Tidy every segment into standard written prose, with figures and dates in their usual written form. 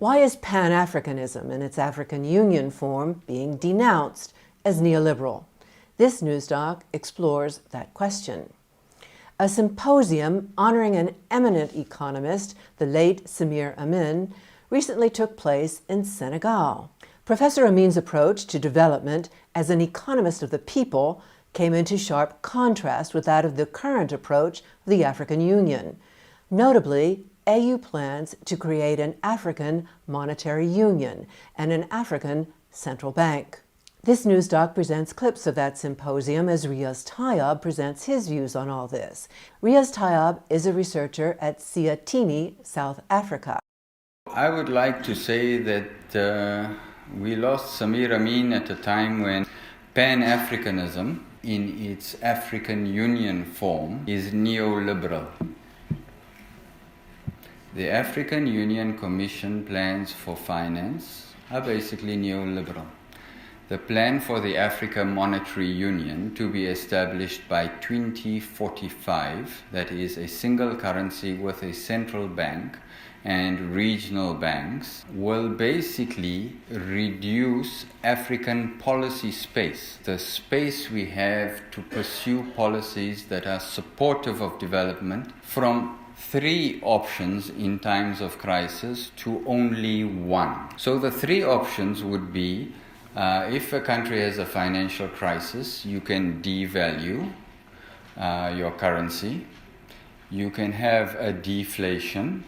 Why is Pan-Africanism in its African Union form being denounced as neoliberal? This news doc explores that question. A symposium honoring an eminent economist, the late Samir Amin, recently took place in Senegal. Professor Amin's approach to development as an economist of the people came into sharp contrast with that of the current approach of the African Union. Notably, AU plans to create an African monetary union and an African central bank. This news doc presents clips of that symposium as Riaz Tayyab presents his views on all this. Riaz Tayyab is a researcher at Siatini, South Africa. I would like to say that we lost Samir Amin at a time when Pan-Africanism in its African Union form is neoliberal. The African Union Commission plans for finance are basically neoliberal. The plan for the Africa Monetary Union to be established by 2045, that is a single currency with a central bank and regional banks, will basically reduce African policy space, the space we have to pursue policies that are supportive of development, from 3 options in times of crisis to only 1. So the 3 options would be, if a country has a financial crisis, you can devalue your currency, you can have a deflation,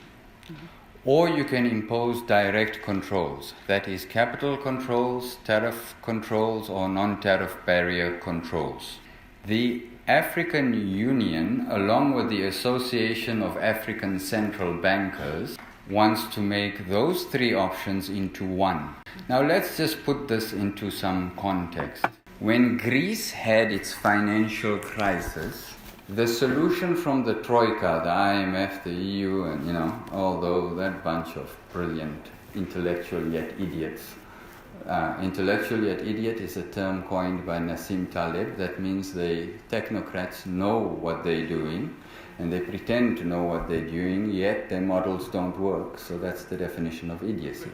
or you can impose direct controls, that is capital controls, tariff controls, or non-tariff barrier controls. The African Union, along with the Association of African Central Bankers, wants to make those 3 options into 1. Now let's just put this into some context. When Greece had its financial crisis, the solution from the Troika, the IMF, the EU, and although that bunch of brilliant intellectual yet idiots. Intellectual yet idiot is a term coined by Nassim Taleb. That means the technocrats know what they're doing and they pretend to know what they're doing, yet their models don't work. So that's the definition of idiocy.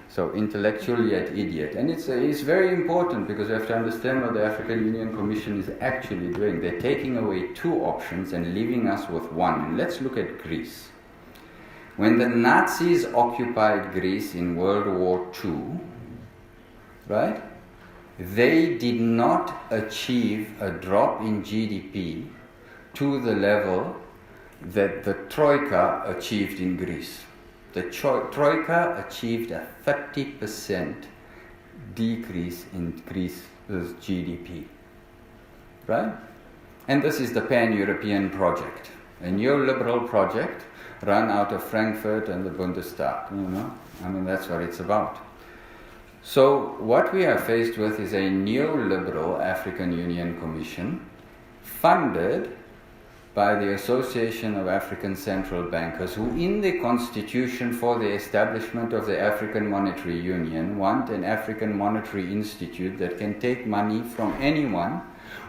So intellectual yet idiot. And it's very important because you have to understand what the African Union Commission is actually doing. They're taking away 2 options and leaving us with 1. And let's look at Greece. When the Nazis occupied Greece in World War II, right? They did not achieve a drop in GDP to the level that the Troika achieved in Greece. The Troika achieved a 30% decrease in Greece's GDP, right? And this is the Pan-European project, a neoliberal project run out of Frankfurt and the Bundestag, that's what it's about. So what we are faced with is a neoliberal African Union Commission funded by the Association of African Central Bankers, who in the constitution for the establishment of the African Monetary Union want an African Monetary Institute that can take money from anyone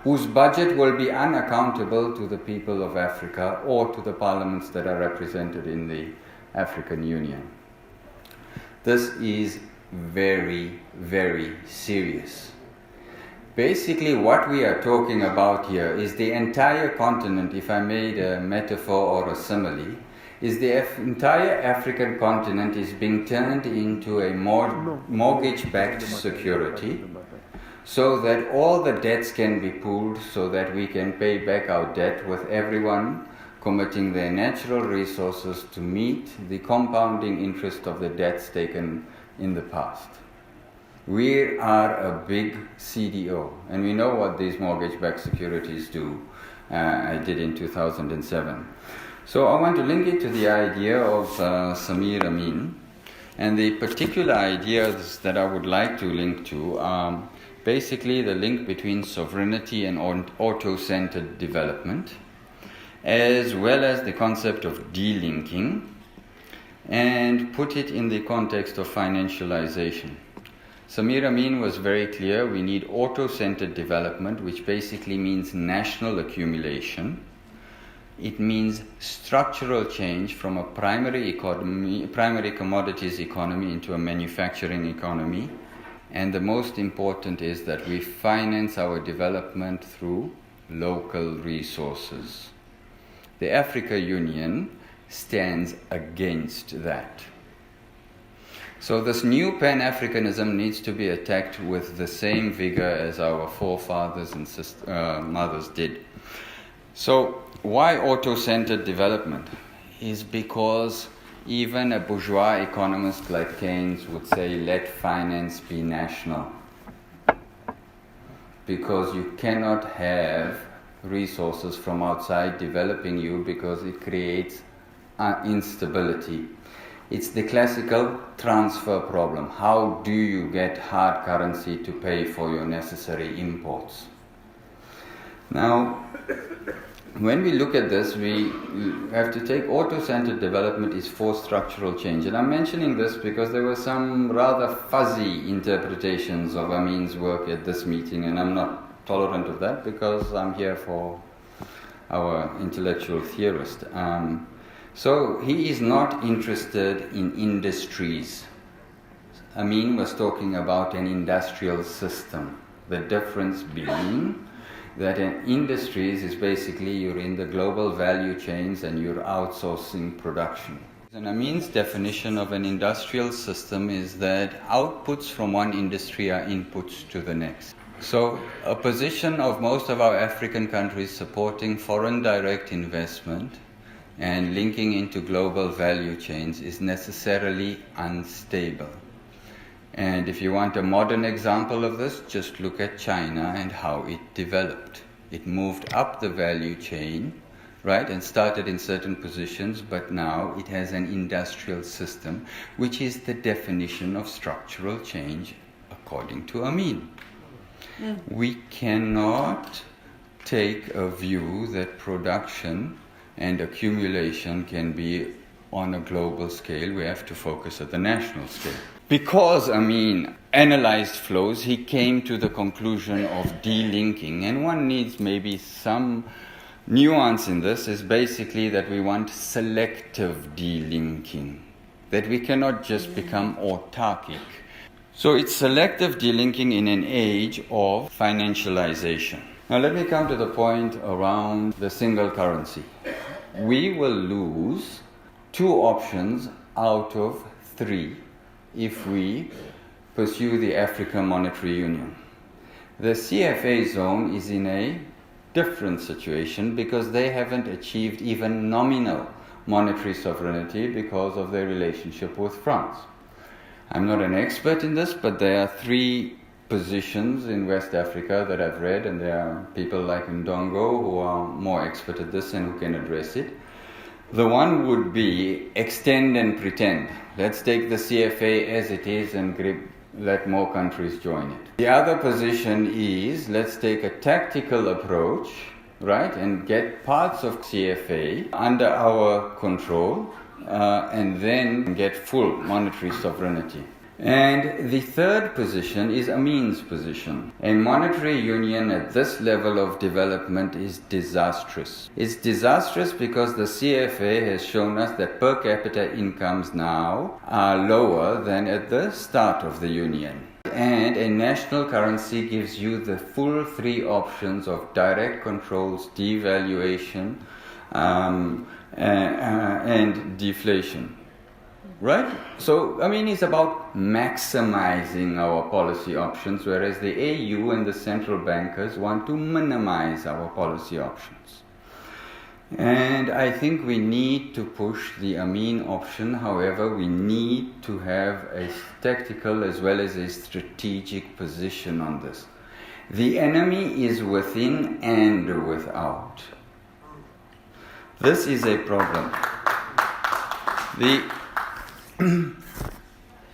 whose budget will be unaccountable to the people of Africa or to the parliaments that are represented in the African Union. This is very, very serious. Basically, what we are talking about here is the entire continent, if I made a metaphor or a simile, is the entire African continent is being turned into a mortgage-backed security so that all the debts can be pooled so that we can pay back our debt with everyone committing their natural resources to meet the compounding interest of the debts taken in the past. We are a big CDO, and we know what these mortgage-backed securities do. I did in 2007. So I want to link it to the idea of Samir Amin, and the particular ideas that I would like to link to are basically the link between sovereignty and auto-centered development, as well as the concept of delinking, and put it in the context of financialization. Samir Amin was very clear, we need auto-centered development, which basically means national accumulation, It means structural change from a primary commodities economy into a manufacturing economy. And the most important is that we finance our development through local resources. The African Union stands against that. So this new Pan-Africanism needs to be attacked with the same vigor as our forefathers and mothers did. So why auto-centered development? Is because even a bourgeois economist like Keynes would say, let finance be national. Because you cannot have resources from outside developing you, because it creates instability. It's the classical transfer problem. How do you get hard currency to pay for your necessary imports? Now, when we look at this, we have to take auto-centered development is forced structural change. And I'm mentioning this because there were some rather fuzzy interpretations of Amin's work at this meeting, and I'm not tolerant of that because I'm here for our intellectual theorist. So he is not interested in industries. Amin was talking about an industrial system. The difference being that in industries is basically you're in the global value chains and you're outsourcing production. And Amin's definition of an industrial system is that outputs from one industry are inputs to the next. So a position of most of our African countries supporting foreign direct investment and linking into global value chains is necessarily unstable. And if you want a modern example of this, just look at China and how it developed. It moved up the value chain, right, and started in certain positions, but now it has an industrial system, which is the definition of structural change according to Amin. We cannot take a view that production and accumulation can be on a global scale. We have to focus at the national scale. Because Amin analyzed flows, he came to the conclusion of delinking, and one needs maybe some nuance in this, is basically that we want selective delinking, that we cannot just become autarkic. So it's selective delinking in an age of financialization. Now let me come to the point around the single currency. We will lose 2 options out of 3 if we pursue the African Monetary Union. The CFA zone is in a different situation because they haven't achieved even nominal monetary sovereignty because of their relationship with France. I'm not an expert in this, but there are 3 positions in West Africa that I've read, and there are people like Ndongo who are more expert at this and who can address it. The one would be extend and pretend. Let's take the CFA as it is and let more countries join it. The other position is let's take a tactical approach, right, and get parts of CFA under our control and then get full monetary sovereignty. And the third position is Amin's position. A monetary union at this level of development is disastrous. It's disastrous because the CFA has shown us that per capita incomes now are lower than at the start of the union. And a national currency gives you the full 3 options of direct controls, devaluation, and deflation. Right? So, I mean, it's about maximizing our policy options, whereas the AU and the central bankers want to minimize our policy options. And I think we need to push the Amin option. However, we need to have a tactical as well as a strategic position on this. The enemy is within and without. This is a problem.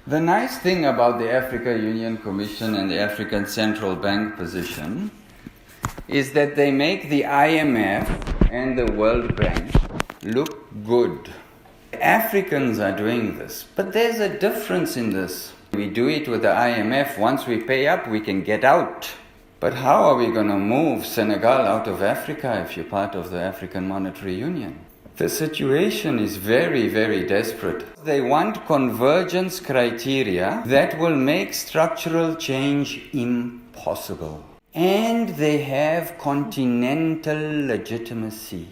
The nice thing about the Africa Union Commission and the African Central Bank position is that they make the IMF and the World Bank look good. Africans are doing this, but there's a difference in this. We do it with the IMF. Once we pay up, we can get out. But how are we going to move Senegal out of Africa if you're part of the African Monetary Union? The situation is very, very desperate. They want convergence criteria that will make structural change impossible. And they have continental legitimacy.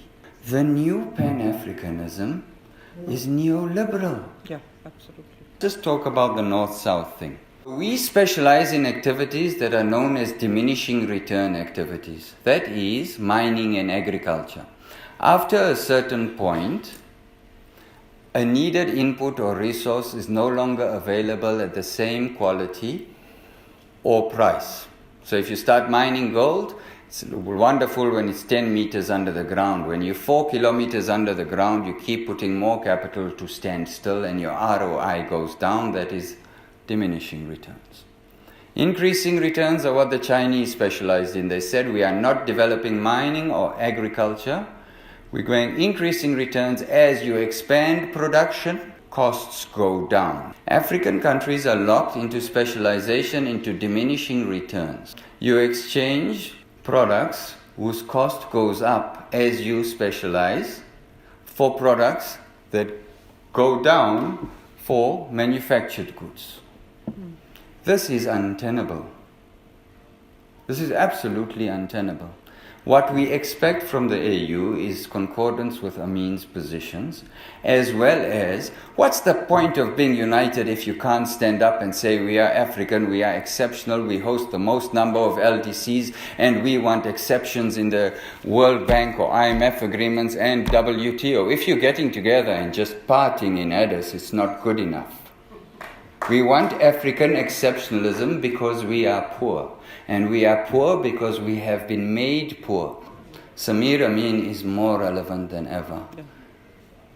The new Pan-Africanism is neoliberal. Yeah, absolutely. Just talk about the North-South thing. We specialize in activities that are known as diminishing return activities. That is mining and agriculture. After a certain point, a needed input or resource is no longer available at the same quality or price. So if you start mining gold, it's wonderful when it's 10 meters under the ground. When you're 4 kilometers under the ground, you keep putting more capital to stand still and your ROI goes down. That is diminishing returns. Increasing returns are what the Chinese specialized in. They said we are not developing mining or agriculture. We're going increasing returns as you expand production, costs go down. African countries are locked into specialization into diminishing returns. You exchange products whose cost goes up as you specialize for products that go down for manufactured goods. This is untenable. This is absolutely untenable. What we expect from the AU is concordance with Amin's positions, as well as what's the point of being united if you can't stand up and say we are African, we are exceptional, we host the most number of LDCs, and we want exceptions in the World Bank or IMF agreements and WTO. If you're getting together and just partying in Addis, it's not good enough. We want African exceptionalism because we are poor. And we are poor because we have been made poor. Samir Amin is more relevant than ever.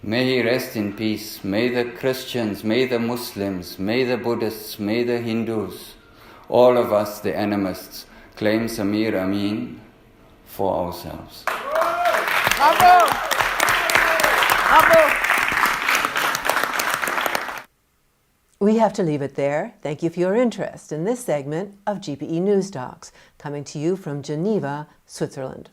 May he rest in peace. May the Christians, may the Muslims, may the Buddhists, may the Hindus, all of us, the animists, claim Samir Amin for ourselves. Bravo! Bravo! We have to leave it there. Thank you for your interest in this segment of GPE News Docs, coming to you from Geneva, Switzerland.